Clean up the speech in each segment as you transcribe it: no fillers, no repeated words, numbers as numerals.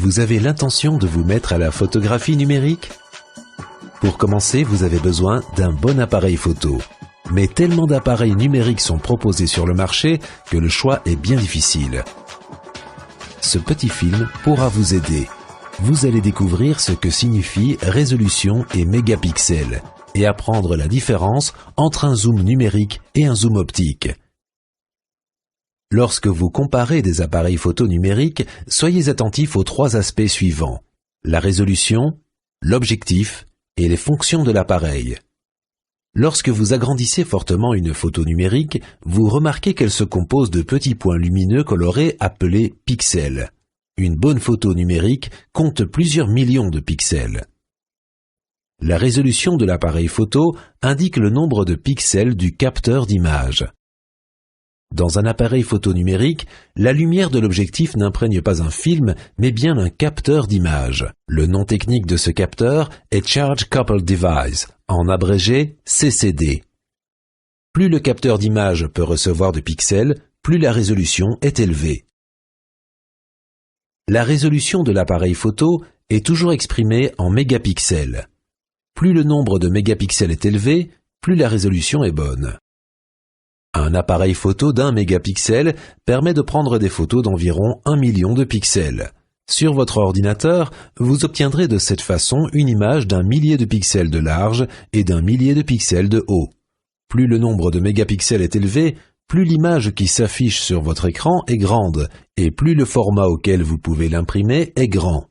Vous avez l'intention de vous mettre à la photographie numérique? Pour commencer, vous avez besoin d'un bon appareil photo. Mais tellement d'appareils numériques sont proposés sur le marché que le choix est bien difficile. Ce petit film pourra vous aider. Vous allez découvrir ce que signifient résolution et mégapixels et apprendre la différence entre un zoom numérique et un zoom optique. Lorsque vous comparez des appareils photo numériques, soyez attentifs aux trois aspects suivants: la résolution, l'objectif et les fonctions de l'appareil. Lorsque vous agrandissez fortement une photo numérique, vous remarquez qu'elle se compose de petits points lumineux colorés appelés pixels. Une bonne photo numérique compte plusieurs millions de pixels. La résolution de l'appareil photo indique le nombre de pixels du capteur d'image. Dans un appareil photo numérique, la lumière de l'objectif n'imprègne pas un film, mais bien un capteur d'image. Le nom technique de ce capteur est Charge Coupled Device, en abrégé CCD. Plus le capteur d'image peut recevoir de pixels, plus la résolution est élevée. La résolution de l'appareil photo est toujours exprimée en mégapixels. Plus le nombre de mégapixels est élevé, plus la résolution est bonne. Un appareil photo d'1 mégapixel permet de prendre des photos d'environ 1 million de pixels. Sur votre ordinateur, vous obtiendrez de cette façon une image d'1 millier de pixels de large et d'1 millier de pixels de haut. Plus le nombre de mégapixels est élevé, plus l'image qui s'affiche sur votre écran est grande et plus le format auquel vous pouvez l'imprimer est grand.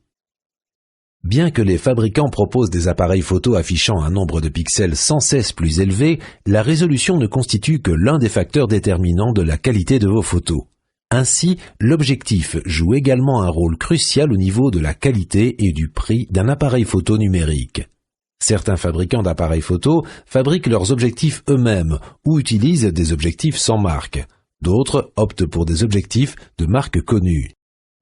Bien que les fabricants proposent des appareils photo affichant un nombre de pixels sans cesse plus élevé, la résolution ne constitue que l'un des facteurs déterminants de la qualité de vos photos. Ainsi, l'objectif joue également un rôle crucial au niveau de la qualité et du prix d'un appareil photo numérique. Certains fabricants d'appareils photo fabriquent leurs objectifs eux-mêmes ou utilisent des objectifs sans marque. D'autres optent pour des objectifs de marque connue.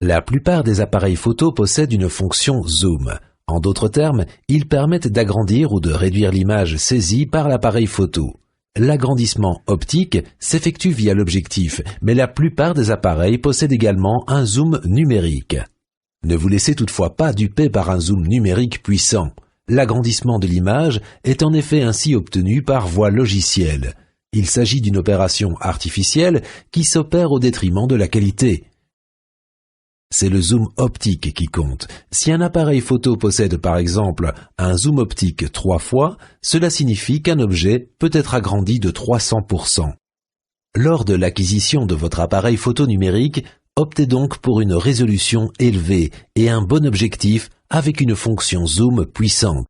La plupart des appareils photo possèdent une fonction zoom. En d'autres termes, ils permettent d'agrandir ou de réduire l'image saisie par l'appareil photo. L'agrandissement optique s'effectue via l'objectif, mais la plupart des appareils possèdent également un zoom numérique. Ne vous laissez toutefois pas duper par un zoom numérique puissant. L'agrandissement de l'image est en effet ainsi obtenu par voie logicielle. Il s'agit d'une opération artificielle qui s'opère au détriment de la qualité. C'est le zoom optique qui compte. Si un appareil photo possède par exemple un zoom optique 3 fois, cela signifie qu'un objet peut être agrandi de 300%. Lors de l'acquisition de votre appareil photo numérique, optez donc pour une résolution élevée et un bon objectif avec une fonction zoom puissante.